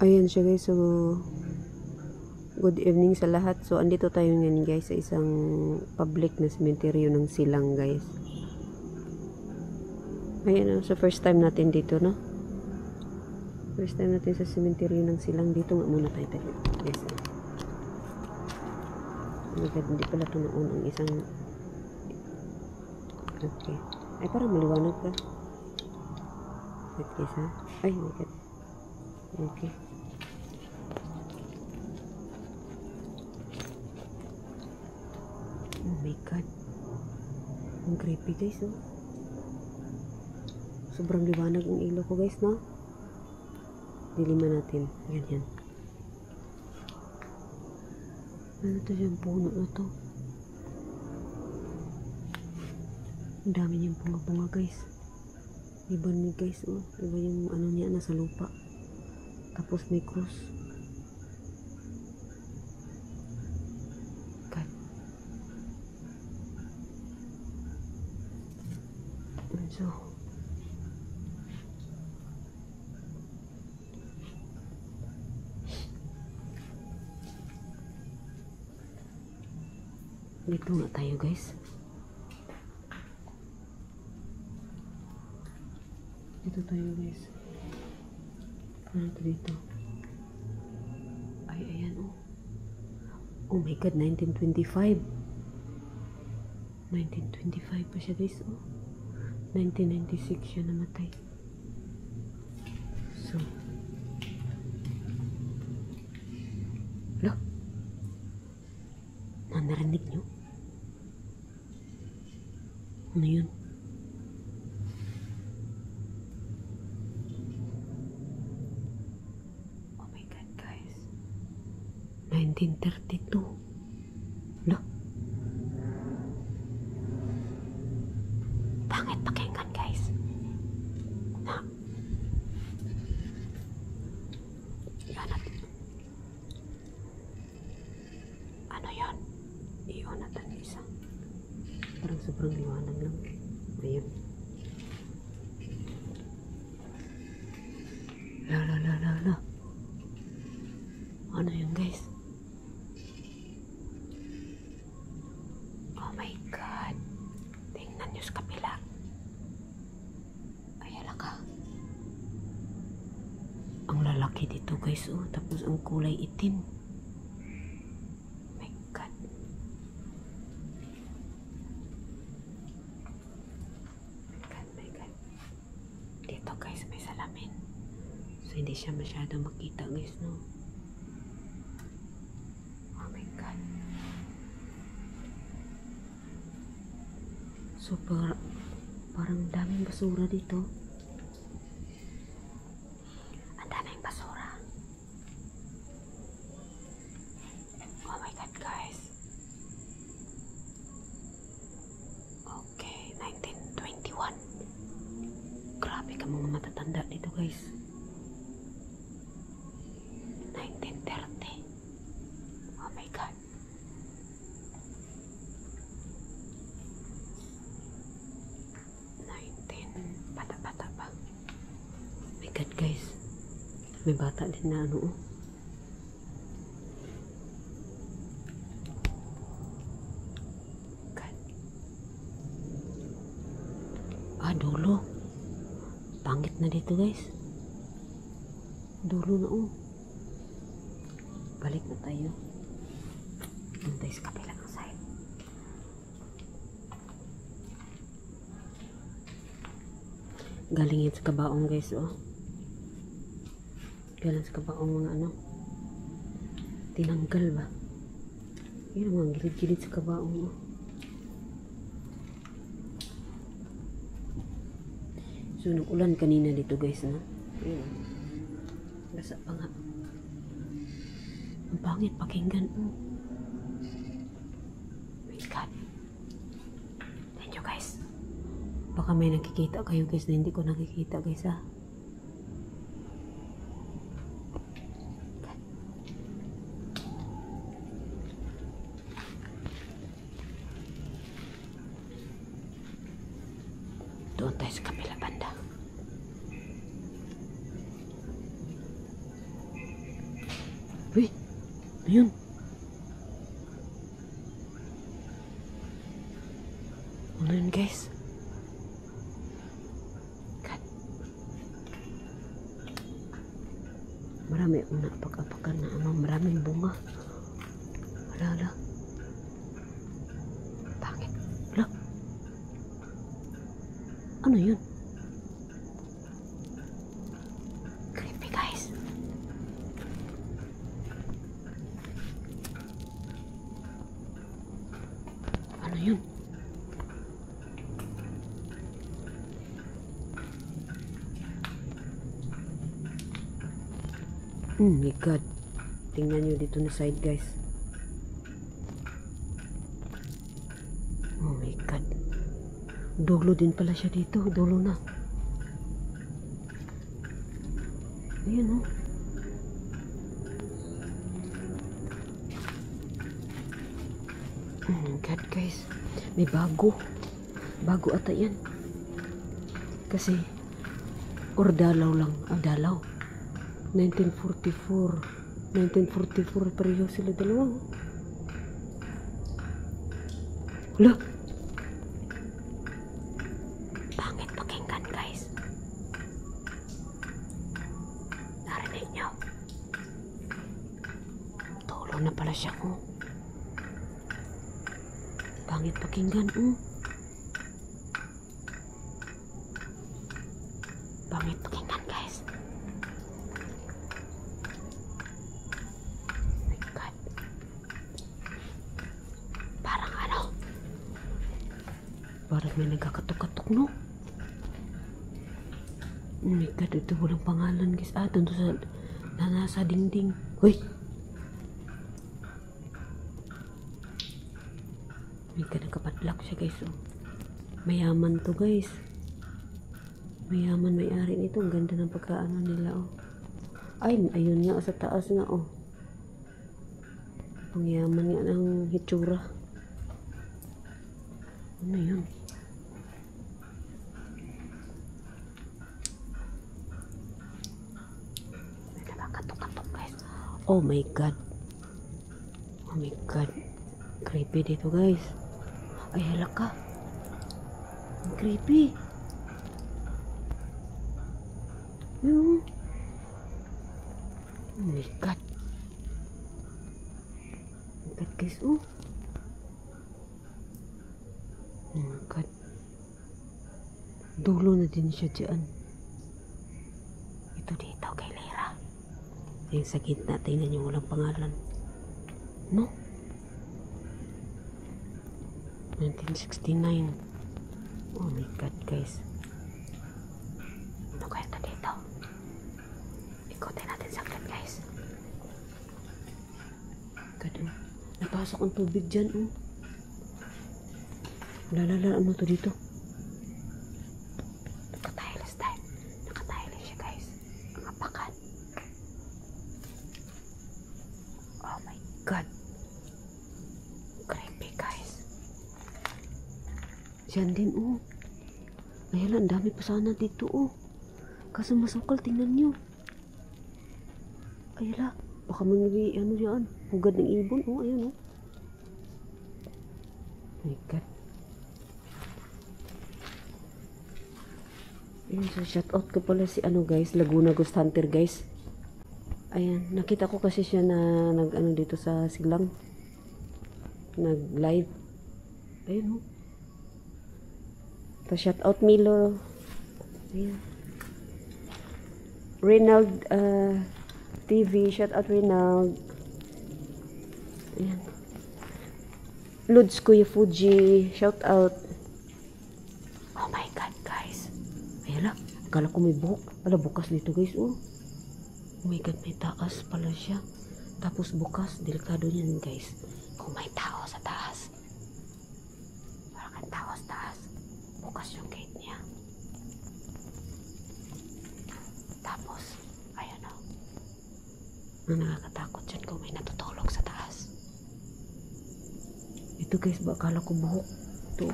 Ayan siya guys. So, good evening sa lahat. So, andito tayo ngayon guys sa isang public na sementeryo ng Silang guys. Ayan, so first time natin dito, no? First time natin sa sementeryo ng Silang. Dito nga muna tayo tayo. Yes. Oh my God, hindi pala ito naon ang isang... Okay. Ay, parang maliwanag ka. Wait guys, ha? Ay, my God. Okay. Oh my God. Ang creepy guys, oh. Sobrang liwanag ang ilaw ko guys, no? Diliman natin. Ganyan. Ano to yung puno na to? Ang dami niyang bunga-bunga guys. Iba ni guys, oh. Iba yung ano niya, nasa lupa. Tapos may cross. God. So, dito nga tayo guys. Dito tayo guys. Ano ito dito? Ay, ayan oh. Oh my God, 1925. 1925 pa siya guys oh. 1996 siya namatay. So. Look. Narinig nyo? Ano yun? Oh my God, guys. 1932. Look. Pangit pakinggan, guys. Ha? Yan natin. Ano yun? Iyon natin isa. Parang sobrang liwanag lang. Ayun. La. Ano yun guys? Oh my God. Tingnan nyo sa kapila. Ayan ka. Ang lalaki dito guys oh. Tapos ang kulay itim. Guys, may salamin. So, hindi siya masyado makita guys, no? Oh my God. So, parang daming basura dito. Ang daming basura. Oh my God, guys. Okay, 1921. Grabe ka mga matatanda dito guys. 1930. Oh my God. 19. Bata-bata pa. Oh my God guys. May bata din na ano oh. God. Dulo. Pangit na dito guys. Dulo na oh. Balik na tayo. Antay sa kapilang side. Galing yan sa kabaong guys oh. Galing sa kabaong mga ano. Tinanggal ba? Yan ang mga gilid-gilid sa kabaong oh. So, nag-ulan kanina dito guys, no? Ayan. Basa pa nga. Ang pangit pakinggan, oh. My God. Thank you guys. Baka may nakikita kayo guys na hindi ko nakikita guys, ha? Doon tayo sa kabila banda. Uy, ayun. Ano yun guys? God. Marami akong napag-apakan na maraming bunga. Hala. Bakit? Hala. Ano yun? Creepy guys. Ano yun? My God. Tingnan nyo dito na side guys. Oh my God. Dulo din pala siya dito. Dulo na. Ayan oh. Oh my God guys. May bago. Bago ata yan. Kasi or dalaw lang. Dalaw. 1944 pareho sila dalawa. Hala. Pangit pakinggan guys. Narinig nyo? Tulo na pala siya oh. Pangit pakinggan oh. Pangit pakinggan guys. Parang may nagkakatok-katok, no? Oh my God, ito walang pangalan, guys. Doon sa nasa dingding. Hoy! Oh my God, nagkapadlock siya, guys. Oh. Mayaman to, guys. Mayaman, may-ari nito. Ang ganda ng pagkaano nila, oh. Ay, ayun nga, sa taas nga, oh. Ang yaman nga ng hitsura. Ano yun? May nakakatok-katok guys. Oh my God. Oh my God. Creepy dito guys. Ay hala ka. Ang creepy. Oh my God. Oh my God guys. Oh my God. Dulo na din siya dyan. Ito dito kay Lyra. Yung sa gitna, tingnan yung walang pangalan. No? 1969. Oh my God guys. Ano kaya ito dito? Ikutin natin saglit guys. God, oh. Napasok ang tubig dyan oh. Lalala, ano to dito? Nakatiles tayo. Nakatiles siya guys. Ang apakan. Oh my God. Creepy guys. Diyan din oh. Ayala, ang dami pa sana dito oh. Kaso masukal, tingnan nyo. Ayala, baka mangyari ano yan. Hugad ng ibon oh. Ayan oh. Oh my God. Ayan, so shout out ko pala si ano guys, Laguna Ghost Hunter guys. Ayan, nakita ko kasi siya na nag-ano dito sa Siglang. Nag-live. Ayun oh. So shout out Milo. Ayan. Reynald TV, shout out Reynald. Ayan. Lods Kuya Fuji, shout out. Oh my God guys. Ayala, akala ko may buhok. Ala, bukas dito guys, oh. Oh my God, may taas pala siya. Tapos bukas, delikado niyan guys. Kung may tao sa taas. Wala kang tao sa taas. Bukas yung gate niya. Tapos, ayun oh. Ang nakakatakot dyan kung may natutulog sa taas. Ito guys, ba akala ko buhok. Ito.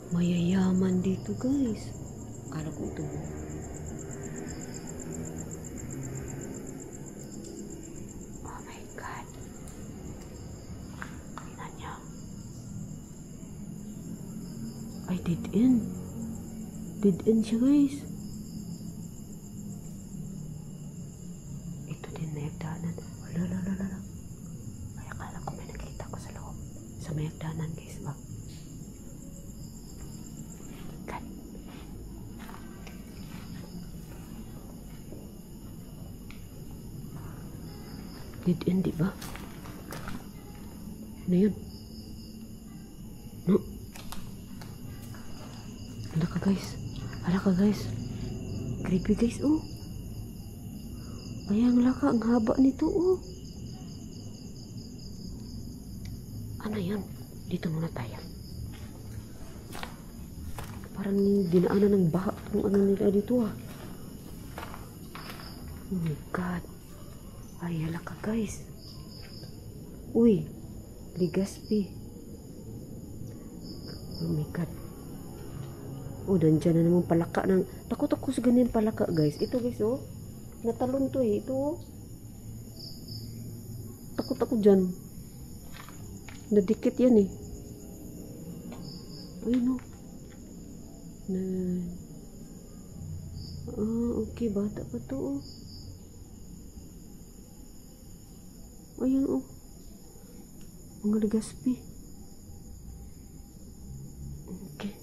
Mayayaman dito guys. Akala ko ito. Ay, dead end. Dead end siya, guys. Ito din may hagdanan. Wala. Ay, akala ko may nakita ko sa loob. Sa may hagdanan, guys, ba? God. Dead end, di ba? Ano yun? No? Hala ka guys. Creepy guys, oh. Ay, ang laka, ang haba nito, oh. Ano yan? Dito muna tayo. Parang dinaanan ng baha kung ano nila dito, ah. Oh my God. Ay, hala ka guys. Uy, Legazpi. Oh my God. Oh, dyan na naman palaka ng... Takot ako sa ganyan palaka, guys. Ito, guys, oh. Natalon to, eh. Ito, oh. Takot ako dyan. Nadikit yan, eh. Ayun, oh. Okay. Bata pa to, oh. Ayun, oh. Mga Legazpi. Okay.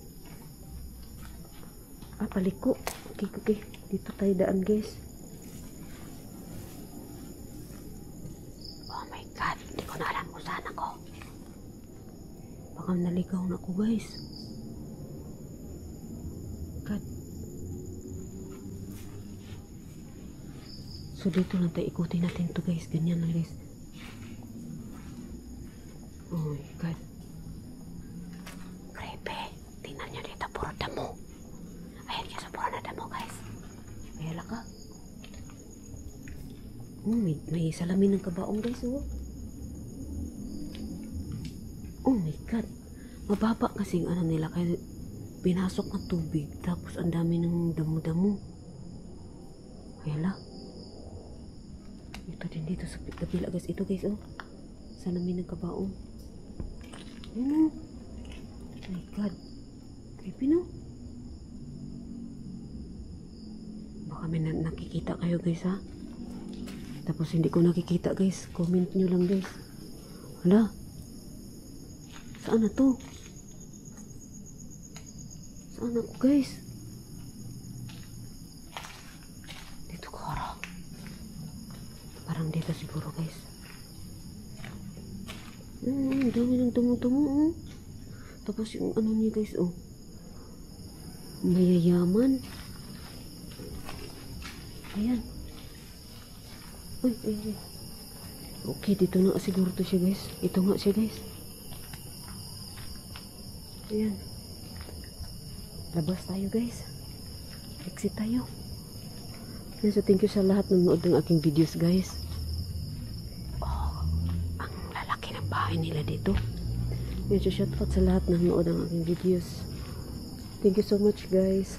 Paliko. Okay. Dito tayo daan, guys. Oh my God. Hindi ko na alam kung saan ako. Baka naligaw na ako, guys. God. So, dito lang tayo ikutin natin to, guys. Ganyan lang, guys. Oh my God. Creepy. Tingnan nyo dito. Puro damo. Ayan kasi puro na damo, guys. Mayala ka. May salamin ng kabaong, guys, oh. Oh my God. Mababa kasing ano nila. Kaya pinasok ng tubig. Tapos ang dami ng damo-damo. Mayala. Ito din dito sa kabila, guys. Ito, guys, oh. Salamin ng kabaong. Ayan, oh. Oh my God. Creepy, no? Baka may nakikita kayo, guys, ha? Tapos hindi ko nakikita, guys. Comment nyo lang, guys. Hala. Saan na to? Saan ako, guys? Dito ko harap. Parang dito siguro, guys. Dami ng tumo-tumo, oh. Tapos yung ano niya, guys, oh. Mayayaman. Ayan. Uy. Okay, dito na siguro to siya, guys. Ito nga siya, guys. Ayan. Labas tayo, guys. Exit tayo. Ayan, so thank you sa lahat ng nanood ng aking videos, guys. Bahay nila dito. Medyo shoutout sa lahat ng nanood ng aking videos. Thank you so much, guys.